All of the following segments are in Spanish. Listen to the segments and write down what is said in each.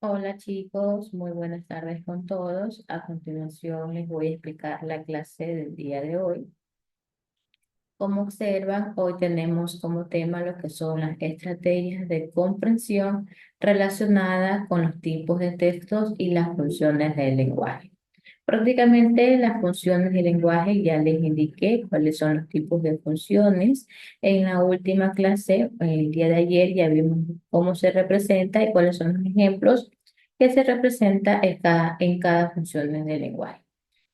Hola chicos, muy buenas tardes con todos. A continuación les voy a explicar la clase del día de hoy. Como observan, hoy tenemos como tema lo que son las estrategias de comprensión relacionadas con los tipos de textos y las funciones del lenguaje. Prácticamente las funciones del lenguaje ya les indiqué cuáles son los tipos de funciones. En la última clase, el día de ayer, ya vimos cómo se representa y cuáles son los ejemplos que se representa en cada función del lenguaje.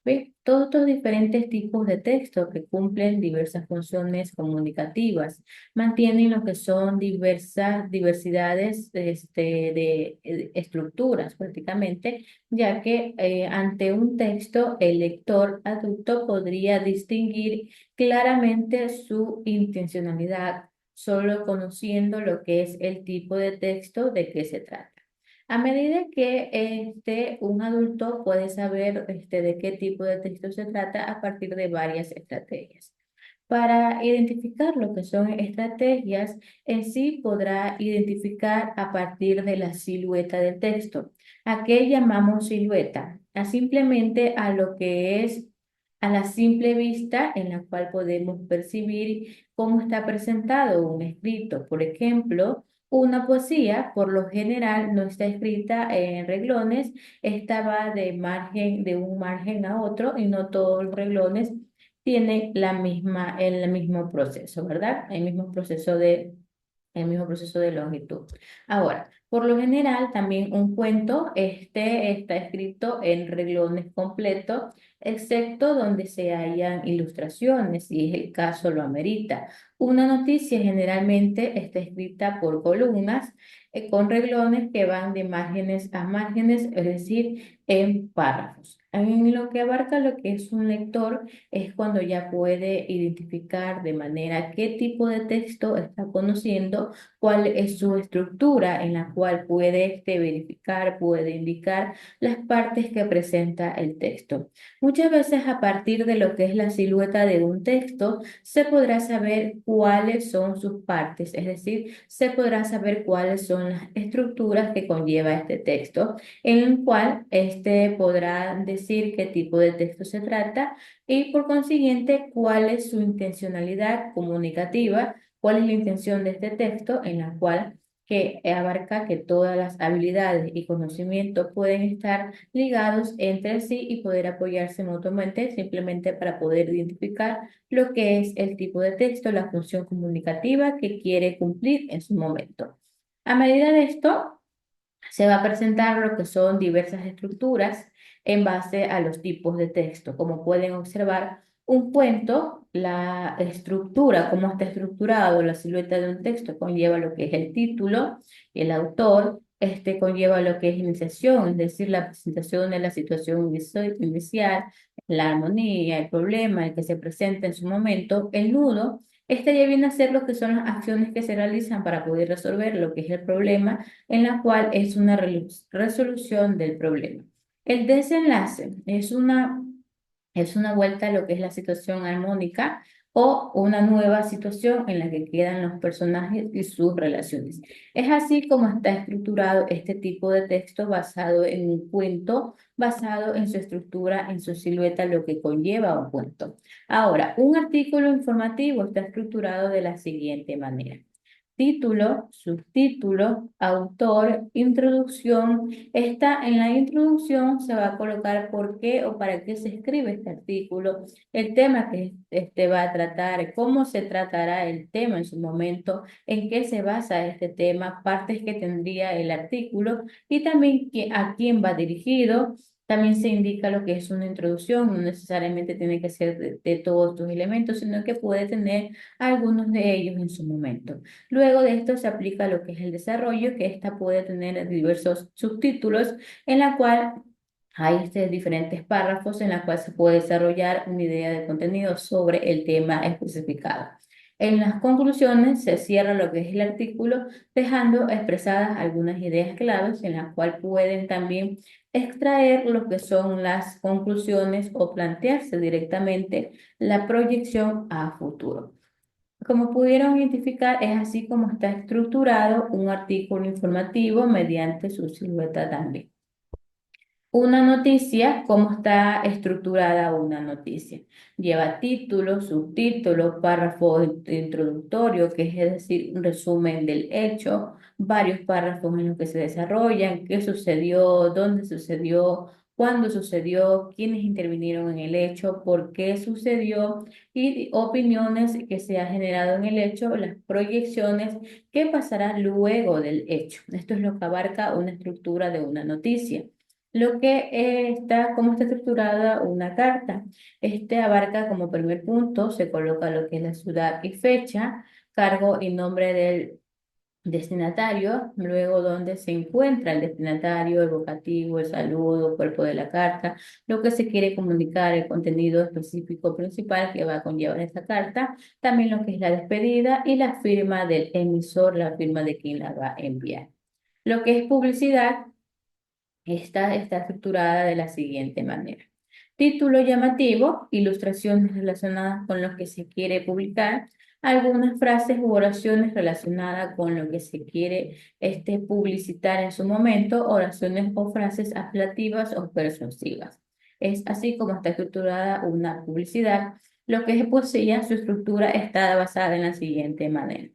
¿Ve? Todos estos diferentes tipos de texto que cumplen diversas funciones comunicativas mantienen lo que son diversas diversidades de estructuras prácticamente, ya que ante un texto el lector adulto podría distinguir claramente su intencionalidad solo conociendo lo que es el tipo de texto de que se trata. A medida que un adulto puede saber de qué tipo de texto se trata a partir de varias estrategias. Para identificar lo que son estrategias, en sí podrá identificar a partir de la silueta del texto. ¿A qué llamamos silueta? A simplemente a lo que es a la simple vista en la cual podemos percibir cómo está presentado un escrito. Por ejemplo, una poesía, por lo general, no está escrita en reglones, esta va de un margen a otro y no todos los reglones tienen el mismo proceso, ¿verdad? El mismo proceso de longitud. Ahora, por lo general, también un cuento está escrito en reglones completos, excepto donde se hayan ilustraciones, si es el caso lo amerita. Una noticia generalmente está escrita por columnas, con reglones que van de márgenes a márgenes, es decir, en párrafos. En lo que abarca lo que es un lector, es cuando ya puede identificar de manera qué tipo de texto está conociendo, cuál es su estructura en la cual puede verificar, puede indicar las partes que presenta el texto. Muchas veces a partir de lo que es la silueta de un texto, se podrá saber cuáles son sus partes, es decir, se podrá saber cuáles son las estructuras que conlleva este texto, en el cual podrá decir qué tipo de texto se trata y por consiguiente cuál es su intencionalidad comunicativa, cuál es la intención de este texto en la cual que abarca que todas las habilidades y conocimientos pueden estar ligados entre sí y poder apoyarse mutuamente simplemente para poder identificar lo que es el tipo de texto, la función comunicativa que quiere cumplir en su momento. A medida de esto, se va a presentar lo que son diversas estructuras en base a los tipos de texto. Como pueden observar, un cuento, la estructura, cómo está estructurado, la silueta de un texto conlleva lo que es el título, el autor, conlleva lo que es iniciación, es decir, la presentación de la situación inicial, la armonía, el problema, el que se presenta en su momento, el nudo. Este ya viene a ser lo que son las acciones que se realizan para poder resolver lo que es el problema en la cual es una resolución del problema. El desenlace es una vuelta a lo que es la situación armónica o una nueva situación en la que quedan los personajes y sus relaciones. Es así como está estructurado este tipo de texto basado en un cuento, basado en su estructura, en su silueta, lo que conlleva un cuento. Ahora, un artículo informativo está estructurado de la siguiente manera. Título, subtítulo, autor, introducción. En la introducción se va a colocar por qué o para qué se escribe este artículo, el tema que va a tratar, cómo se tratará el tema en su momento, en qué se basa este tema, partes que tendría el artículo y también a quién va dirigido. También se indica lo que es una introducción, no necesariamente tiene que ser de todos estos elementos, sino que puede tener algunos de ellos en su momento. Luego de esto se aplica lo que es el desarrollo, que esta puede tener diversos subtítulos, en la cual hay diferentes párrafos en la cual se puede desarrollar una idea de contenido sobre el tema especificado. En las conclusiones se cierra lo que es el artículo, dejando expresadas algunas ideas claves en las cuales pueden también extraer lo que son las conclusiones o plantearse directamente la proyección a futuro. Como pudieron identificar, es así como está estructurado un artículo informativo mediante su silueta también. Una noticia, ¿cómo está estructurada una noticia? Lleva título, subtítulo, párrafo introductorio, que es decir, un resumen del hecho, varios párrafos en los que se desarrollan, qué sucedió, dónde sucedió, cuándo sucedió, quiénes intervinieron en el hecho, por qué sucedió y opiniones que se han generado en el hecho, las proyecciones, qué pasará luego del hecho. Esto es lo que abarca una estructura de una noticia. Lo que cómo está estructurada una carta. Este abarca como primer punto, se coloca lo que es la ciudad y fecha, cargo y nombre del destinatario, luego donde se encuentra el destinatario, el vocativo, el saludo, cuerpo de la carta, lo que se quiere comunicar, el contenido específico principal que va a conllevar esta carta, también lo que es la despedida y la firma del emisor, la firma de quien la va a enviar. Lo que es publicidad. Esta está estructurada de la siguiente manera. Título llamativo, ilustraciones relacionadas con lo que se quiere publicar, algunas frases u oraciones relacionadas con lo que se quiere publicitar en su momento, oraciones o frases apelativas o persuasivas. Es así como está estructurada una publicidad. Lo que es poesía, su estructura está basada en la siguiente manera.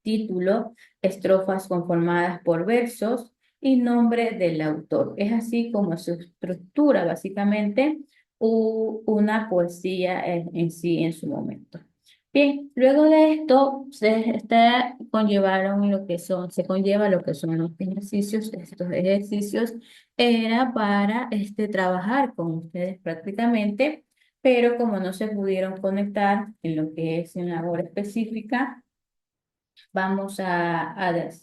Título, estrofas conformadas por versos y nombre del autor. Es así como se estructura básicamente una poesía en sí en su momento. Bien, luego de esto conllevaron se conlleva lo que son los ejercicios. Estos ejercicios era para trabajar con ustedes prácticamente, pero como no se pudieron conectar en lo que es en la hora específica, vamos a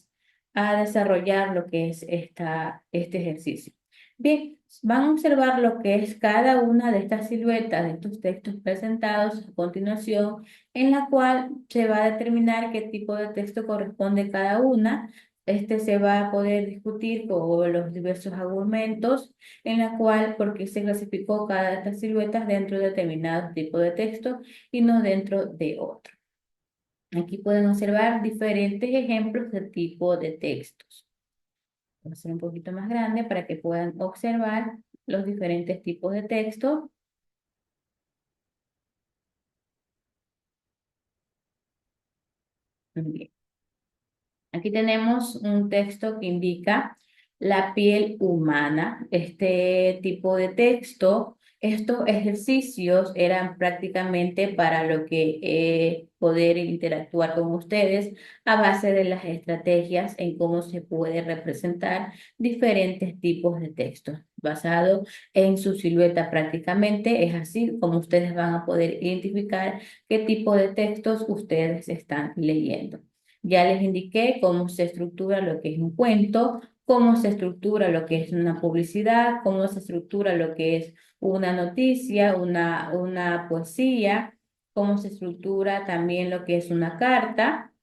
desarrollar lo que es este ejercicio. Bien, van a observar lo que es cada una de estas siluetas, de estos textos presentados a continuación, en la cual se va a determinar qué tipo de texto corresponde cada una. Se va a poder discutir con los diversos argumentos en la cual, porque se clasificó cada de estas siluetas dentro de determinado tipo de texto y no dentro de otro. Aquí pueden observar diferentes ejemplos de tipo de textos. Voy a hacer un poquito más grande para que puedan observar los diferentes tipos de texto. Bien. Aquí tenemos un texto que indica la piel humana. Este tipo de texto, estos ejercicios eran prácticamente para lo que poder interactuar con ustedes a base de las estrategias en cómo se puede representar diferentes tipos de textos. Basado en su silueta prácticamente, es así como ustedes van a poder identificar qué tipo de textos ustedes están leyendo. Ya les indiqué cómo se estructura lo que es un cuento, cómo se estructura lo que es una publicidad, cómo se estructura lo que es una noticia, una poesía, cómo se estructura también lo que es una carta.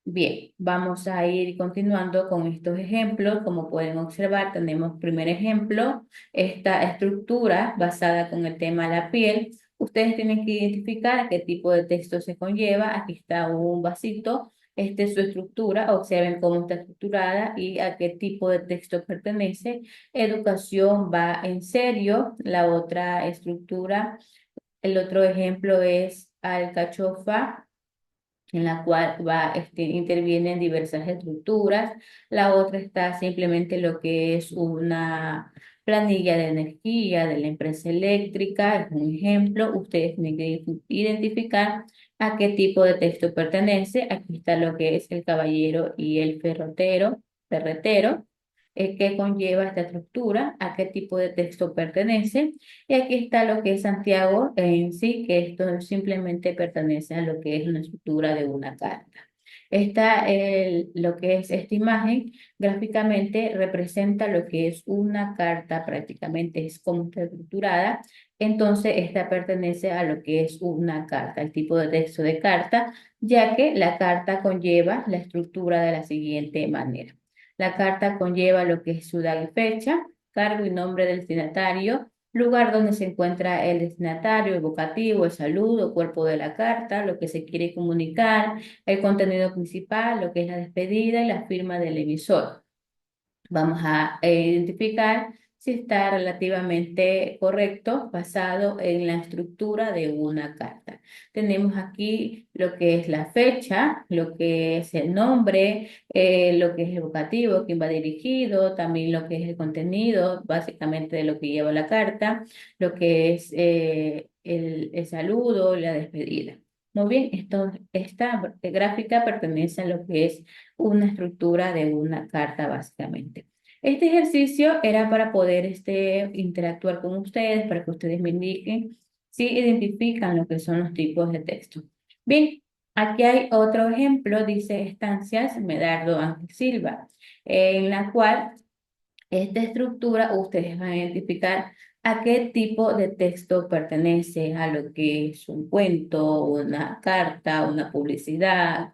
Bien, vamos a ir continuando con estos ejemplos. Como pueden observar, tenemos primer ejemplo, esta estructura basada con el tema de la piel. Ustedes tienen que identificar a qué tipo de texto se conlleva. Aquí está un vasito. Esta es su estructura. Observen cómo está estructurada y a qué tipo de texto pertenece. Educación va en serio. La otra estructura, el otro ejemplo es alcachofa, en la cual intervienen diversas estructuras. La otra está simplemente lo que es una planilla de energía de la empresa eléctrica, es un ejemplo. Ustedes tienen que identificar a qué tipo de texto pertenece. Aquí está lo que es el caballero y el ferretero, que conlleva esta estructura, a qué tipo de texto pertenece. Y aquí está lo que es Santiago en sí, que esto simplemente pertenece a lo que es una estructura de una carta. Lo que es esta imagen gráficamente representa lo que es una carta, prácticamente es como está estructurada. Entonces, esta pertenece a lo que es una carta, el tipo de texto de carta, ya que la carta conlleva la estructura de la siguiente manera. La carta conlleva lo que es ciudad y fecha, cargo y nombre del destinatario, lugar donde se encuentra el destinatario, el vocativo, el saludo, cuerpo de la carta, lo que se quiere comunicar, el contenido principal, lo que es la despedida y la firma del emisor. Vamos a identificar si está relativamente correcto basado en la estructura de una carta. Tenemos aquí lo que es la fecha, lo que es el nombre, lo que es el vocativo, quién va dirigido, también lo que es el contenido, básicamente de lo que lleva la carta, lo que es el saludo, la despedida. Muy bien, esta gráfica pertenece a lo que es una estructura de una carta básicamente. Este ejercicio era para poder interactuar con ustedes, para que ustedes me indiquen si identifican lo que son los tipos de texto. Bien, aquí hay otro ejemplo, dice Estancias Medardo Ángel Silva, en la cual esta estructura ustedes van a identificar a qué tipo de texto pertenece, a lo que es un cuento, una carta, una publicidad,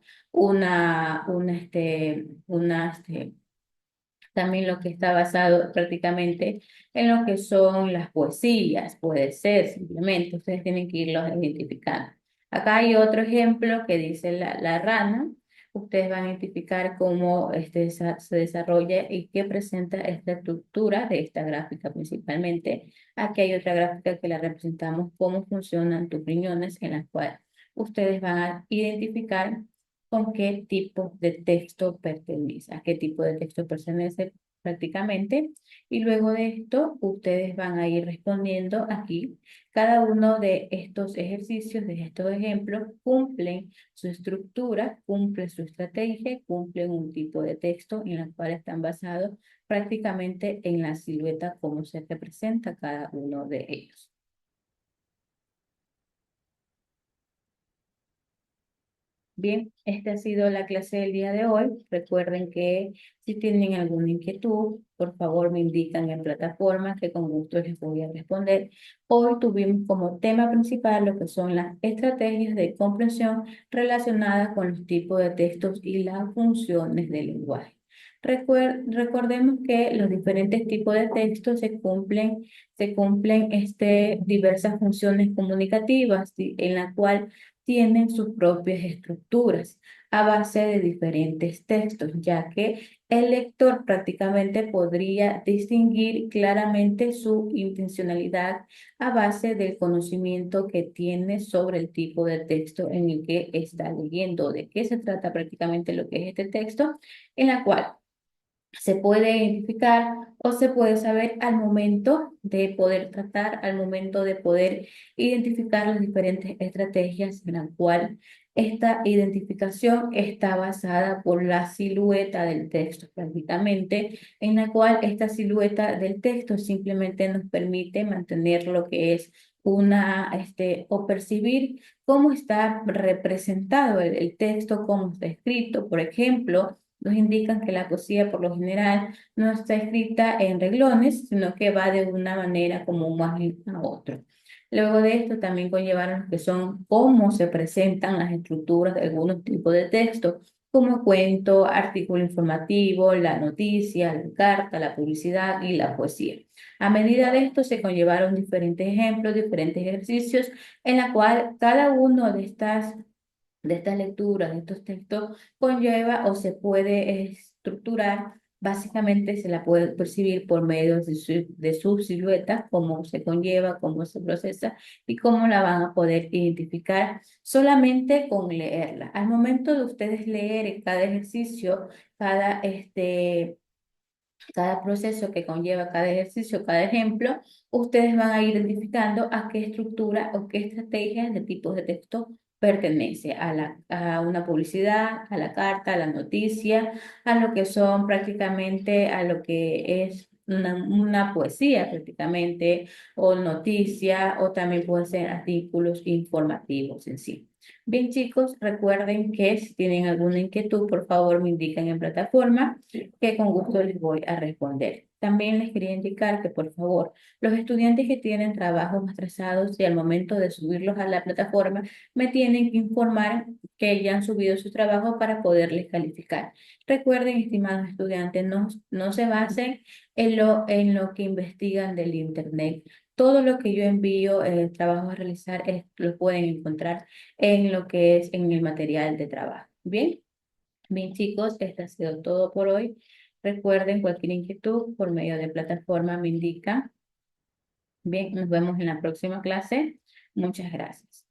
también lo que está basado prácticamente en lo que son las poesías, puede ser simplemente, ustedes tienen que irlos identificando. Acá hay otro ejemplo que dice la rana, ustedes van a identificar cómo se desarrolla y qué presenta esta estructura de esta gráfica principalmente. Aquí hay otra gráfica que la representamos cómo funcionan tus riñones en las cuales ustedes van a identificar con qué tipo de texto pertenece, a qué tipo de texto pertenece prácticamente. Y luego de esto, ustedes van a ir respondiendo aquí. Cada uno de estos ejercicios, de estos ejemplos, cumplen su estructura, cumplen su estrategia, cumplen un tipo de texto en el cual están basados prácticamente en la silueta, cómo se representa cada uno de ellos. Bien, esta ha sido la clase del día de hoy. Recuerden que si tienen alguna inquietud, por favor me indican en plataforma que con gusto les voy a responder. Hoy tuvimos como tema principal lo que son las estrategias de comprensión relacionadas con los tipos de textos y las funciones del lenguaje. Recordemos que los diferentes tipos de textos se cumplen diversas funciones comunicativas en la cual tienen sus propias estructuras a base de diferentes textos, ya que el lector prácticamente podría distinguir claramente su intencionalidad a base del conocimiento que tiene sobre el tipo de texto en el que está leyendo, de qué se trata prácticamente lo que es este texto, en la cual se puede identificar o se puede saber al momento de poder tratar, al momento de poder identificar las diferentes estrategias en la cual esta identificación está basada por la silueta del texto prácticamente, en la cual esta silueta del texto simplemente nos permite mantener lo que es o percibir cómo está representado el texto, cómo está escrito, por ejemplo nos indican que la poesía por lo general no está escrita en reglones, sino que va de una manera como más a otro. Luego de esto también conllevaron lo que son cómo se presentan las estructuras de algunos tipos de texto, como cuento, artículo informativo, la noticia, la carta, la publicidad y la poesía. A medida de esto se conllevaron diferentes ejemplos, diferentes ejercicios, en la cual cada uno de estas lecturas, de estos textos, conlleva o se puede estructurar, básicamente se la puede percibir por medio de su silueta, cómo se conlleva, cómo se procesa y cómo la van a poder identificar solamente con leerla. Al momento de ustedes leer cada ejercicio, cada proceso que conlleva cada ejercicio, cada ejemplo, ustedes van a ir identificando a qué estructura o qué estrategia de tipos de texto pertenece a una publicidad, a la carta, a la noticia, a lo que son prácticamente, a lo que es una poesía prácticamente, o noticia, o también pueden ser artículos informativos en sí. Bien, chicos, recuerden que si tienen alguna inquietud, por favor me indican en plataforma que con gusto les voy a responder. También les quería indicar que, por favor, los estudiantes que tienen trabajos atrasados y al momento de subirlos a la plataforma, me tienen que informar que ya han subido su trabajo para poderles calificar. Recuerden, estimados estudiantes, no se basen en lo que investigan del Internet. todo lo que yo envío, trabajo a realizar, lo pueden encontrar en lo que es en el material de trabajo. Bien, bien chicos, esto ha sido todo por hoy. Recuerden, cualquier inquietud por medio de plataforma me indica. Bien, nos vemos en la próxima clase. Muchas gracias.